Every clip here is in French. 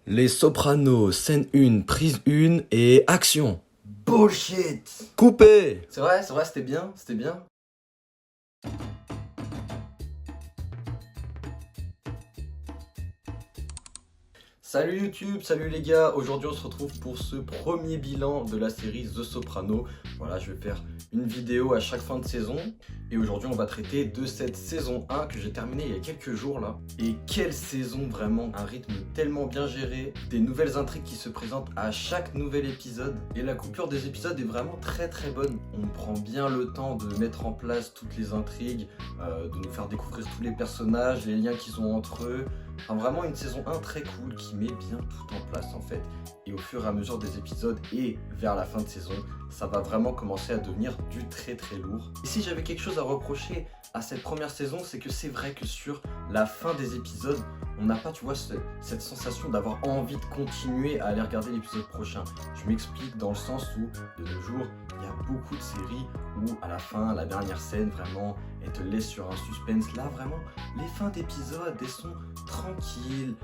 Les Sopranos, scène 1, prise 1 et action. Bullshit. Coupé. C'est vrai, c'était bien. Salut YouTube, salut les gars, aujourd'hui on se retrouve pour ce premier bilan de la série The Sopranos. Voilà, je vais faire une vidéo à chaque fin de saison et aujourd'hui on va traiter de cette saison 1 que j'ai terminée il y a quelques jours là. Et quelle saison vraiment, un rythme tellement bien géré, des nouvelles intrigues qui se présentent à chaque nouvel épisode et la coupure des épisodes est vraiment très bonne. On prend bien le temps de mettre en place toutes les intrigues, de nous faire découvrir tous les personnages, les liens qu'ils ont entre eux. Enfin, vraiment une saison 1 très cool qui met bien tout en place en fait. Et au fur et à mesure des épisodes et vers la fin de saison, ça va vraiment commencer à devenir du très lourd. Et si j'avais quelque chose à reprocher à cette première saison, c'est que c'est vrai que sur la fin des épisodes, on n'a pas, tu vois, cette sensation d'avoir envie de continuer à aller regarder l'épisode prochain. Je m'explique dans le sens où, de nos jours, il y a beaucoup de séries où à la fin, la dernière scène, vraiment, elle te laisse sur un suspense. Là, vraiment, les fins d'épisodes, elles sont tranquilles,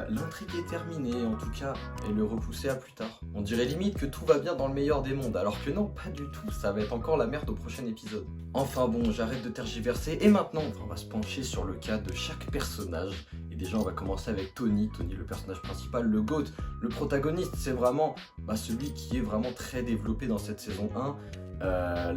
l'intrigue est terminée, en tout cas, elle est repoussée à plus tard. On dirait limite que tout va bien dans le meilleur des mondes, alors que non, pas du tout, ça va être encore la merde au prochain épisode. Enfin bon, j'arrête de tergiverser, et maintenant, on va se pencher sur le cas de chaque personnage. Et déjà, on va commencer avec Tony, le personnage principal, le GOAT, le protagoniste, c'est vraiment celui qui est vraiment très développé dans cette saison 1.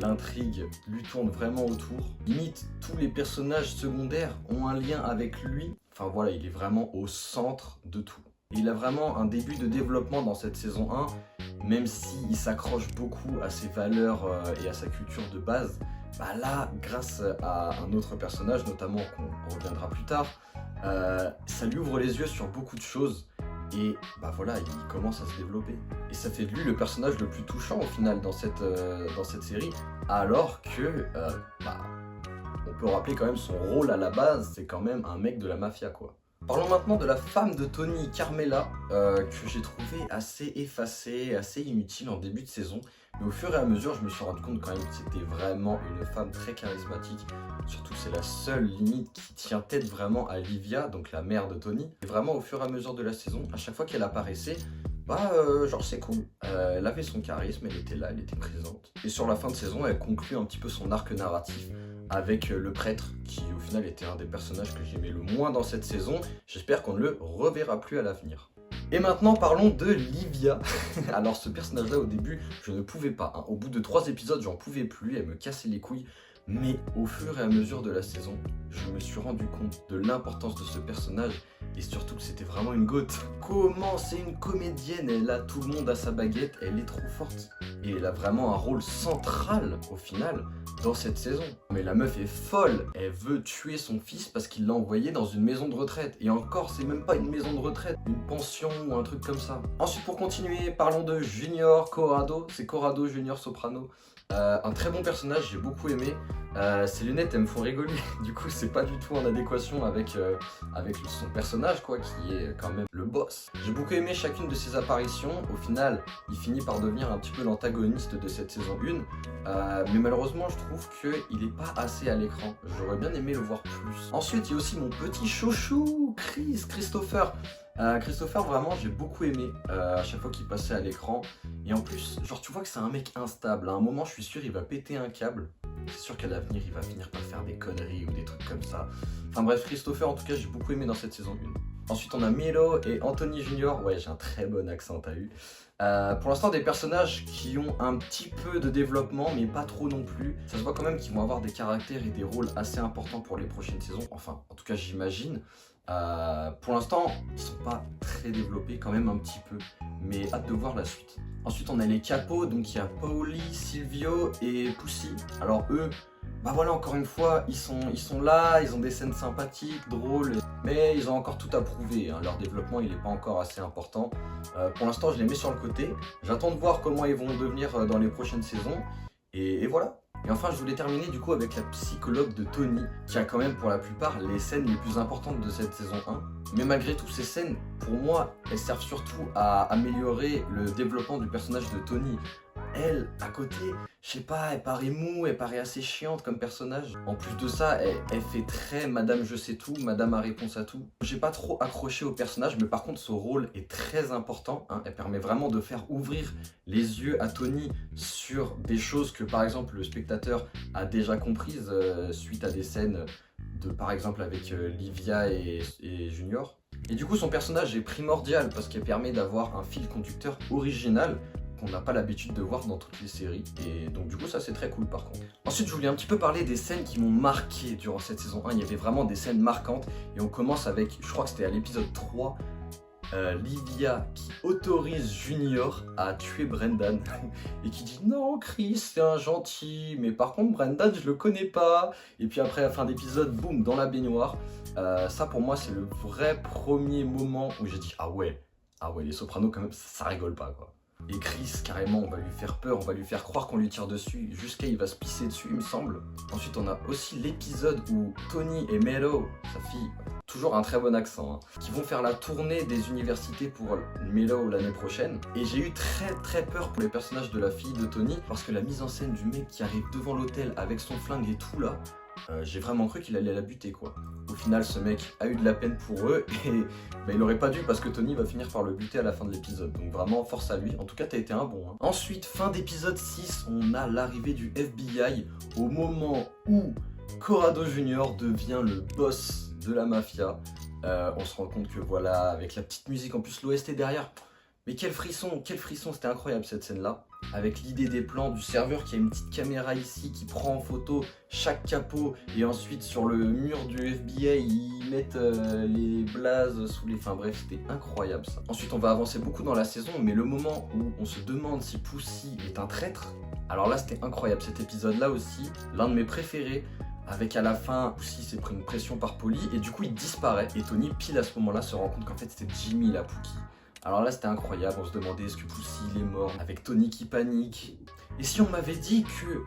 L'intrigue lui tourne vraiment autour. Limite, tous les personnages secondaires ont un lien avec lui. Enfin voilà, il est vraiment au centre de tout. Et il a vraiment un début de développement dans cette saison 1, même s'il s'accroche beaucoup à ses valeurs et à sa culture de base. Là, grâce à un autre personnage, notamment qu'on reviendra plus tard, ça lui ouvre les yeux sur beaucoup de choses. Et voilà, il commence à se développer. Et ça fait de lui le personnage le plus touchant au final dans cette série. Alors que, on peut rappeler quand même son rôle à la base, c'est quand même un mec de la mafia quoi. Parlons maintenant de la femme de Tony, Carmela, que j'ai trouvé assez effacée, assez inutile en début de saison. Mais au fur et à mesure, je me suis rendu compte quand même que c'était vraiment une femme très charismatique. Surtout que c'est la seule limite qui tient tête vraiment à Livia, donc la mère de Tony. Et vraiment au fur et à mesure de la saison, à chaque fois qu'elle apparaissait, genre c'est cool. Elle avait son charisme, elle était là, elle était présente. Et sur la fin de saison, elle conclut un petit peu son arc narratif avec le prêtre, qui au final était un des personnages que j'aimais le moins dans cette saison. J'espère qu'on ne le reverra plus à l'avenir. Et maintenant parlons de Livia. Alors ce personnage-là au début, je ne pouvais pas. Au bout de 3 épisodes, j'en pouvais plus, elle me cassait les couilles. Mais au fur et à mesure de la saison, je me suis rendu compte de l'importance de ce personnage et surtout que c'était vraiment une goth. Comment c'est une comédienne, elle a tout le monde à sa baguette, elle est trop forte. Et elle a vraiment un rôle central au final dans cette saison. Mais la meuf est folle, elle veut tuer son fils parce qu'il l'a envoyé dans une maison de retraite. Et encore, c'est même pas une maison de retraite, une pension ou un truc comme ça. Ensuite pour continuer, parlons de Junior Corrado, c'est Corrado Junior Soprano. Un très bon personnage, j'ai beaucoup aimé. Ses lunettes elles me font rigoler, du coup c'est pas du tout en adéquation avec son personnage quoi, qui est quand même le boss. J'ai beaucoup aimé chacune de ses apparitions, au final il finit par devenir un petit peu l'antagoniste de cette saison 1, mais malheureusement je trouve qu'il est pas assez à l'écran, j'aurais bien aimé le voir plus. Ensuite il y a aussi mon petit chouchou, Christopher. Christopher vraiment j'ai beaucoup aimé à chaque fois qu'il passait à l'écran. Et en plus, genre tu vois que c'est un mec instable, à un moment je suis sûr il va péter un câble. C'est sûr qu'à l'avenir il va finir par faire des conneries ou des trucs comme ça. Enfin bref, Christopher en tout cas j'ai beaucoup aimé dans cette saison 1. Ensuite on a Milo et Anthony Junior, ouais j'ai un très bon accent t'as eu. Pour l'instant des personnages qui ont un petit peu de développement mais pas trop non plus. Ça se voit quand même qu'ils vont avoir des caractères et des rôles assez importants pour les prochaines saisons, enfin en tout cas j'imagine. Pour l'instant, ils sont pas très développés, quand même un petit peu, mais hâte de voir la suite. Ensuite, on a les capos, donc il y a Pauli, Silvio et Pussy. Alors eux, voilà, encore une fois, ils sont là, ils ont des scènes sympathiques, drôles, mais ils ont encore tout à prouver, hein. Leur développement, il n'est pas encore assez important. Pour l'instant, je les mets sur le côté. J'attends de voir comment ils vont devenir dans les prochaines saisons, et voilà. Et enfin, je voulais terminer du coup avec la psychologue de Tony, qui a quand même pour la plupart les scènes les plus importantes de cette saison 1. Mais malgré tout, ces scènes, pour moi, elles servent surtout à améliorer le développement du personnage de Tony. elle, à côté, je sais pas, elle paraît mou, elle paraît assez chiante comme personnage. En plus de ça, elle fait très Madame je sais tout, Madame a réponse à tout. J'ai pas trop accroché au personnage, mais par contre, son rôle est très important. Hein. Elle permet vraiment de faire ouvrir les yeux à Tony sur des choses que, par exemple, le spectateur a déjà comprises suite à des scènes de, par exemple, avec Livia et Junior. Et du coup, son personnage est primordial parce qu'elle permet d'avoir un fil conducteur original qu'on n'a pas l'habitude de voir dans toutes les séries. Et donc du coup, ça c'est très cool par contre. Ensuite, je voulais un petit peu parler des scènes qui m'ont marqué durant cette saison 1. Il y avait vraiment des scènes marquantes. Et on commence avec, je crois que c'était à l'épisode 3, Livia qui autorise Junior à tuer Brendan et qui dit non Chris c'est un gentil mais par contre Brendan je le connais pas, et puis après à la fin d'épisode boum dans la baignoire. Ça pour moi c'est le vrai premier moment où j'ai dit ah ouais les Sopranos quand même ça rigole pas quoi. Et Chris, carrément, on va lui faire peur, on va lui faire croire qu'on lui tire dessus, jusqu'à il va se pisser dessus, il me semble. Ensuite, on a aussi l'épisode où Tony et Mello, sa fille, toujours un très bon accent, hein, qui vont faire la tournée des universités pour Mello l'année prochaine. Et j'ai eu très peur pour les personnages de la fille de Tony, parce que la mise en scène du mec qui arrive devant l'hôtel avec son flingue et tout là, j'ai vraiment cru qu'il allait la buter quoi. Au final ce mec a eu de la peine pour eux et bah, il aurait pas dû parce que Tony va finir par le buter à la fin de l'épisode. Donc vraiment force à lui, en tout cas t'as été un bon. Hein. Ensuite fin d'épisode 6, on a l'arrivée du FBI au moment où Corrado Jr. devient le boss de la mafia. On se rend compte que voilà, avec la petite musique en plus l'OST derrière. Mais quel frisson, c'était incroyable cette scène-là. Avec l'idée des plans du serveur qui a une petite caméra ici qui prend en photo chaque capot et ensuite sur le mur du FBI ils mettent les blazes sous les... Enfin bref, c'était incroyable ça. Ensuite on va avancer beaucoup dans la saison, mais le moment où on se demande si Pussy est un traître, alors là c'était incroyable cet épisode-là aussi, l'un de mes préférés. Avec à la fin, Pussy s'est pris une pression par Polly et du coup il disparaît. Et Tony pile à ce moment-là se rend compte qu'en fait c'était Jimmy la Pookie. Alors là c'était incroyable, on se demandait est-ce que Pussy il est mort, avec Tony qui panique. Et si on m'avait dit que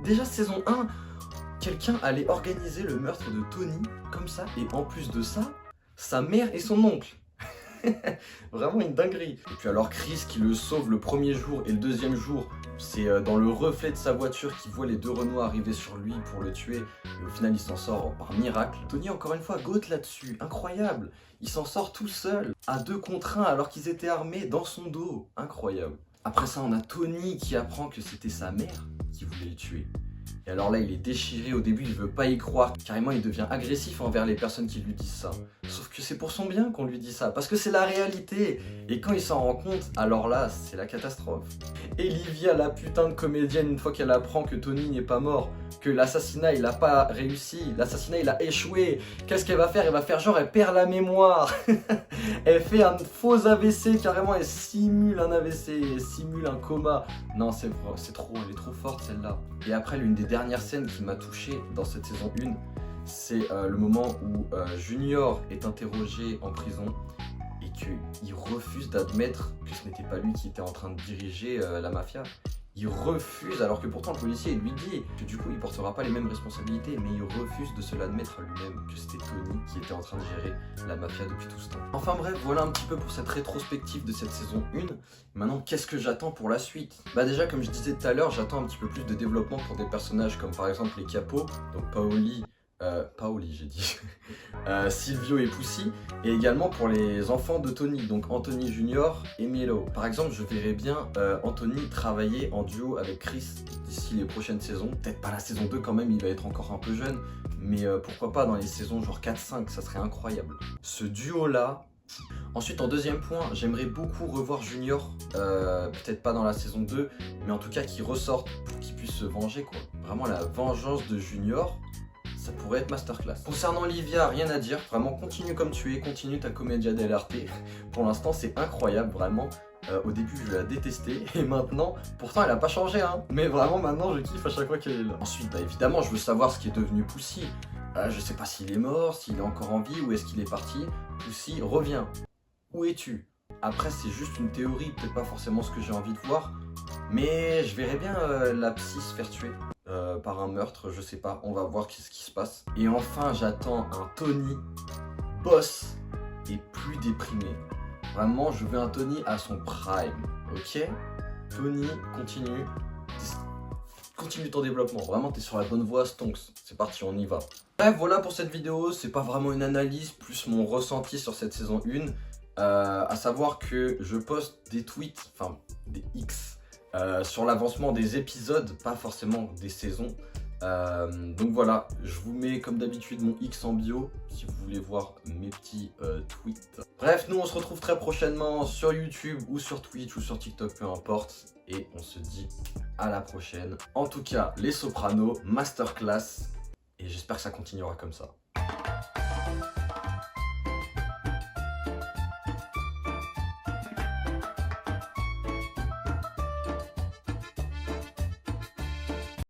déjà saison 1, quelqu'un allait organiser le meurtre de Tony comme ça, et en plus de ça, sa mère et son oncle. Vraiment une dinguerie. Et puis alors Chris qui le sauve le premier jour et le deuxième jour, c'est dans le reflet de sa voiture qu'il voit les deux Renault arriver sur lui pour le tuer. Et au final il s'en sort par miracle. Tony encore une fois goat là-dessus, incroyable. Il s'en sort tout seul, à 2 contre 1 alors qu'ils étaient armés dans son dos, incroyable. Après ça on a Tony qui apprend que c'était sa mère qui voulait le tuer. Et alors là il est déchiré, au début il veut pas y croire, carrément il devient agressif envers les personnes qui lui disent ça. Sauf que c'est pour son bien qu'on lui dit ça, parce que c'est la réalité. Et quand il s'en rend compte, alors là c'est la catastrophe. Et Livia, la putain de comédienne, une fois qu'elle apprend que Tony n'est pas mort, que l'assassinat il a pas réussi, l'assassinat il a échoué, qu'est-ce qu'elle va faire? Elle va faire genre elle perd la mémoire. Elle fait un faux AVC, carrément elle simule un AVC, elle simule un coma. Non c'est trop, elle est trop forte celle-là. Et après l'une des dernières scènes qui m'a touché dans cette saison 1, c'est le moment où Junior est interrogé en prison et qu'il refuse d'admettre que ce n'était pas lui qui était en train de diriger la mafia. Il refuse, alors que pourtant le policier lui dit que du coup il portera pas les mêmes responsabilités, mais il refuse de se l'admettre lui-même que c'était Tony qui était en train de gérer la mafia depuis tout ce temps. Enfin bref, voilà un petit peu pour cette rétrospective de cette saison 1. Maintenant, qu'est-ce que j'attends pour la suite? Bah déjà, comme je disais tout à l'heure, j'attends un petit peu plus de développement pour des personnages comme par exemple les Capos, donc Paoli j'ai dit, Silvio et Pussy, et également pour les enfants de Tony, donc Anthony Junior et Mello. Par exemple, je verrais bien Anthony travailler en duo avec Chris d'ici les prochaines saisons. Peut-être pas la saison 2 quand même, il va être encore un peu jeune, mais pourquoi pas dans les saisons genre 4-5, ça serait incroyable. Ce duo-là. Ensuite, en deuxième point, j'aimerais beaucoup revoir Junior, peut-être pas dans la saison 2, mais en tout cas qu'il ressorte pour qu'il puisse se venger, quoi. Vraiment la vengeance de Junior. Ça pourrait être masterclass. Concernant Livia, rien à dire. Vraiment, continue comme tu es, continue ta commedia dell'arte. Pour l'instant, c'est incroyable, vraiment. Au début, je la détestais. Et maintenant, pourtant, elle a pas changé, hein. Mais vraiment, maintenant, je kiffe à chaque fois qu'elle est là. Ensuite, bah, évidemment, je veux savoir ce qui est devenu Pussy. Je sais pas s'il est mort, s'il est encore en vie, ou est-ce qu'il est parti. Pussy, reviens. Où es-tu? Après, c'est juste une théorie, peut-être pas forcément ce que j'ai envie de voir. Mais je verrais bien la psy se faire tuer. Par un meurtre, je sais pas, on va voir ce qui se passe. Et enfin, j'attends un Tony boss et plus déprimé. Vraiment, je veux un Tony à son prime, ok? Tony, continue ton développement. Vraiment, t'es sur la bonne voie, Stonks. C'est parti, on y va. Bref, voilà pour cette vidéo. C'est pas vraiment une analyse, plus mon ressenti sur cette saison 1. À savoir que je poste des tweets, enfin des X, sur l'avancement des épisodes, pas forcément des saisons. Donc voilà, je vous mets comme d'habitude mon X en bio si vous voulez voir mes petits tweets. Bref, nous on se retrouve très prochainement sur YouTube ou sur Twitch ou sur TikTok, peu importe. Et on se dit à la prochaine. En tout cas, les Sopranos, masterclass. Et j'espère que ça continuera comme ça.